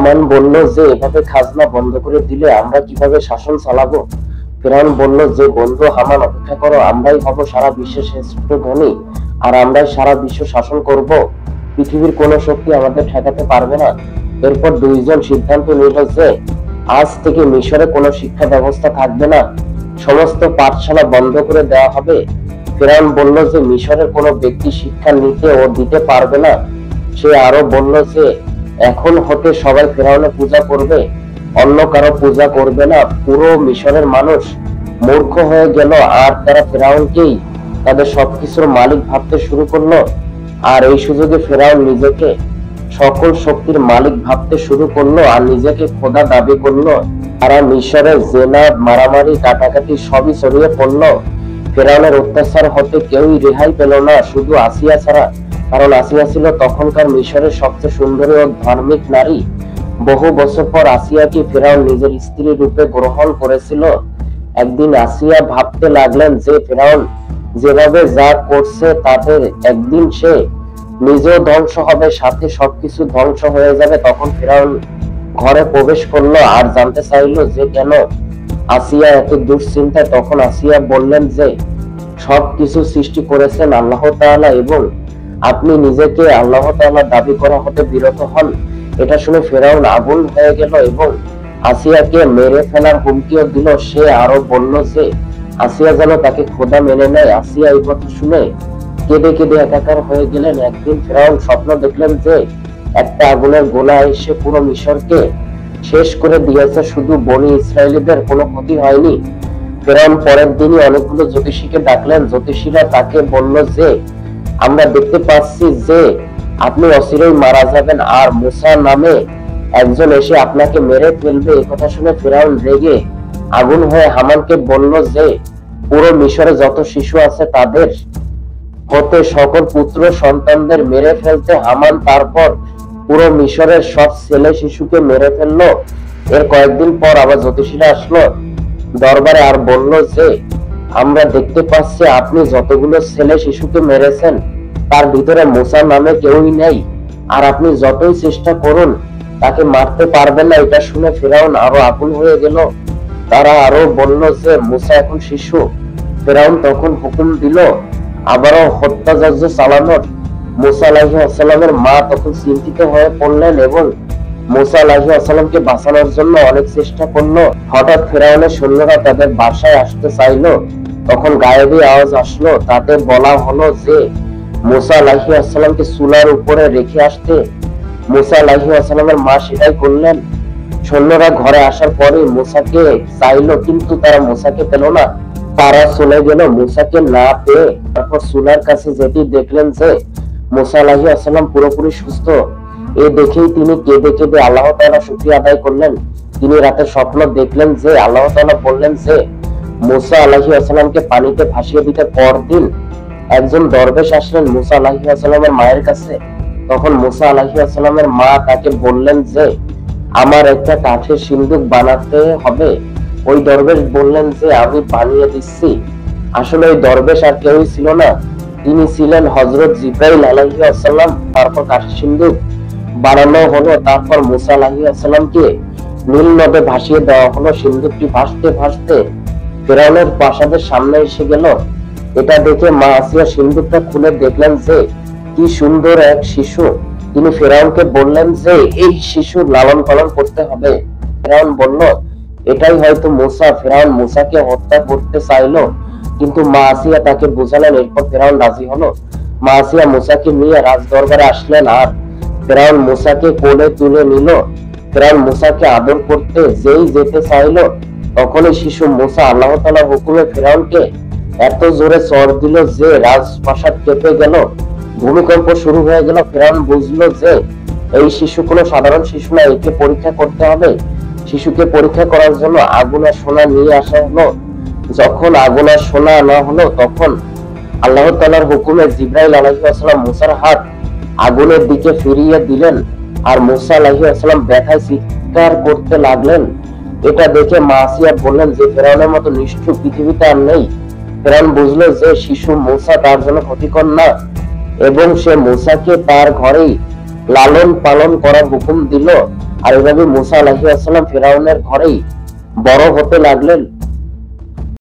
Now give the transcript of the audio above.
হামান বলল যে এভাবে খাজনা বন্ধ করে দিলে আমরা কিভাবে শাসন চালাবো। ফিরআউন বলল যে বন্ধু হামান, অপেক্ষা করো, আমরাই হব সারা বিশ্বের শ্রেষ্ঠ ধনী, আর আমরাই সারা বিশ্ব শাসন করব। পৃথিবীর কোনো শক্তি আমাদের ঠেকাতে পারবে না। এরপর দুইজন সিদ্ধান্ত নিল যে আজ থেকে মিশরে কোনো শিক্ষা ব্যবস্থা থাকবে না, সমস্ত পাঠশালা বন্ধ করে দেওয়া হবে। ফিরআউন বলল যে মিশরের কোনো ব্যক্তি শিক্ষা নিতে ও দিতে পারবে না। সে আরো বলল যে এখন হতে সবাই ফিরআউনের পূজা করবে, অন্য কারো পূজা করবে না। পুরো মিশরের মানুষ মূর্খ হয়ে গেল, আর তারা ফিরআউনকেই তাদের সবকিছুর মালিক ভাবতে শুরু করলো। আর এই সুযোগে ফিরআউন নিজেকে সকল শক্তির মালিক ভাবতে শুরু করলো আর নিজেকে খোদা দাবি করলো। তারা মিশরের জেনা, মারামারি, কাটাকাটি সবই ছড়িয়ে পড়লো। ফিরআউনের অত্যাচার হতে কেউই রেহাই পেল না, শুধু আসিয়া ছাড়া। কারণ আসিয়া ছিল তখনকার মিশরের সবচেয়ে সুন্দরী ও ধার্মিক নারী। বহু বছর পর আসিয়াকে ফিরআউন নিজের স্ত্রী রূপে গ্রহণ করেছিল। একদিন আসিয়া ভাবতে লাগলেন যে ফিরআউন যেভাবে যা করছে তাতে একদিন সে নিজেও ধ্বংস হবে, সাথে সবকিছু ধ্বংস হয়ে যাবে। তখন ফিরআউন ঘরে প্রবেশ করলো আর জানতে চাইলো যে কেন আসিয়া এত দুশ্চিন্তায়। তখন আসিয়া বললেন যে সবকিছু সৃষ্টি করেছেন আল্লাহ তাআলা এবং আপনি নিজেকে আল্লাহ তাআলা দাবি করা হতে বিরত হন। এটা শুনে ফিরআউন আগুন হয়ে গেল এবং আসিয়াকে মেরে ফেলার হুমকিও দিল। সে আরো বলল যে আসিয়া যেন তাকে খোদা মেনে নেয়। আসিয়া এই কথা শুনে কেঁদে কেঁদে একাকার হয়ে গেলেন। একদিন ফিরআউন স্বপ্ন দেখলেন যে একটা আগুনের গোলা এসে পুরো মিশরকে শেষ করে দিয়েছে, শুধু বনি ইসরায়েলীদের কোনো ক্ষতি হয়নি। ফিরআউন পরের দিনই অনেকগুলো জ্যোতিষীকে ডাকলেন। জ্যোতিষীরা তাকে বলল যে আমরা দেখতে পাচ্ছি যে আপনি অচিরেই মারা যাবেন আর মুসা নামে একজন এসে আপনাকে মেরে ফেলবে। এই কথা শুনে ফিরআউন রেগে আগুন হয়ে হামানকে বলল যে পুরো মিশরে যত শিশু আছে তাদের হতে সকল পুত্র সন্তানদের মেরে ফেলতে। হামান তারপর পুরো মিশরের সব ছেলে শিশুকে মেরে ফেললো। এর কয়েকদিন পর আবার জ্যোতিষীরা আসলো দরবারে আর বলল যে আমরা দেখতে পাচ্ছি আপনি যতগুলো ছেলে শিশুকে মেরেছেন তার ভিতরে মুসা নামে কেউই নেই, আর আপনি যতই চেষ্টা করুন তাকে মারতে পারবেন না। এটা শুনে ফিরআউন আরো আগুন হয়ে গেল। তারা আরো বলল যে মুসা এখন শিশু। ফিরআউন তখন হুকুম দিল আবারও হত্যাযজ্ঞ চালানোর। মুসা আলাইহিস সালামের মা তখন চিন্তিত হয়ে পড়লেন এবং মুসা আলাইহিস সালামকে বাঁচানোর জন্য অনেক চেষ্টা করলো। হঠাৎ ফিরআউনের সৈন্যরা তাদের বাসায় আসতে চাইলো। তখন গায়েবী আওয়াজ আসলো, তাতে বলা হলো যে মুসা আলাইহিস সালামকে চুলার উপরে রেখে আসতে। মুসা আলাইহিস সালামের মা সেটাই করলেন। সৈন্যরা ঘরে আসার পরে মুসাকে চাইলো, কিন্তু তারা মুসাকে পেল না। তারা চলে গেল মুসাকে না পেয়ে। তারপর চুলার কাছে যেটি দেখলেন যে মুসা আলাইহিস সালাম পুরোপুরি সুস্থ। এ দেখেই তিনি কেঁদে কেঁদে আল্লাহ তাআলা শুকরিয়া আদায় করলেন। তিনি রাতে স্বপ্ন দেখলেন যে আল্লাহ তাআলা বললেন যে মুসা আলাইহিস সালামকে পানিতে ভাসিয়ে দিতে। পরদিন একজন দরবেশ আসলেন মুসা আলাইহিস সালামের মায়ের কাছে। তখন মুসা আলাইহিস সালামের মা তাকে বললেন যে আমার একটা কাঠের সিন্দুক বানাতে হবে। ওই দরবেশ বললেন যে আমি বানিয়ে দিচ্ছি। আসলে ওই দরবেশ আর কেউই ছিল না, তিনি ছিলেন হযরত জিবরাইল আলাইহিস সালাম। তারপর কাঠের সিন্দুক বানানো হলো। তারপর মুসা আলাইহিস সালামকে নীল নদে ভাসিয়ে দেওয়া হলো। সিন্দুকটি ভাসতে ভাসতে ফিরআউনের প্রাসাদের সামনে এসে গেল। এটা দেখে মা আসিয়া সিন্দুকটা খুলে দেখলেন যে কি সুন্দর এক শিশু। তিনি ফিরআউনকে বললেন যে এই শিশুর লালন পালন করতে হবে। ফিরআউন বলল এটাই হয়তো মুসা। ফিরআউন মুসাকে হত্যা করতে চাইলো, কিন্তু মা আসিয়া তাকে বোঝালেন। এরপর ফিরআউন রাজি হলো। মা আসিয়া মুসাকে নিয়ে রাজ দরবারে আসলেন আর ফিরআউন মুসাকে কোলে তুলে নিল। ফিরআউন মুসাকে আদর করতে যেই যেতে চাইলো তখনই শিশু মুসা আল্লাহ তাআলার হুকুমে ফিরআউনকে এত জোরে চড় দিল যে রাজপ্রাসাদ কেঁপে গেল। ভূমিকম্প শুরু হয়ে গেল। ফিরআউন বুঝলো যে এই শিশু কোনো সাধারণ শিশু না, একে পরীক্ষা করতে হবে। শিশুকে পরীক্ষা করার জন্য আগুন আর সোনা নিয়ে আসা হলো। যখন আগুন আর সোনা আনা হলো তখন আল্লাহ তাআলার হুকুমে জিবরাইল আলাইহিস সালাম মুসার হাত আগুনের দিকে ফিরিয়ে দিলেন আর মুসা আলাইহিস সালাম ব্যথায় চিৎকার করতে লাগলেন। এটা দেখে মা আসিয়া বললেন যে ফিরআউনের মতো নিষ্ঠুর পৃথিবীতে আর নেই। ফিরআউন বুঝলো যে শিশু মুসা তার জন্য ক্ষতিকর না এবং সে মুসাকে তার ঘরেই লালন পালন করার হুকুম দিল। আর এভাবে মুসা আলাইহিস সালাম ফেরাউনের ঘরেই বড় হতে লাগলেন।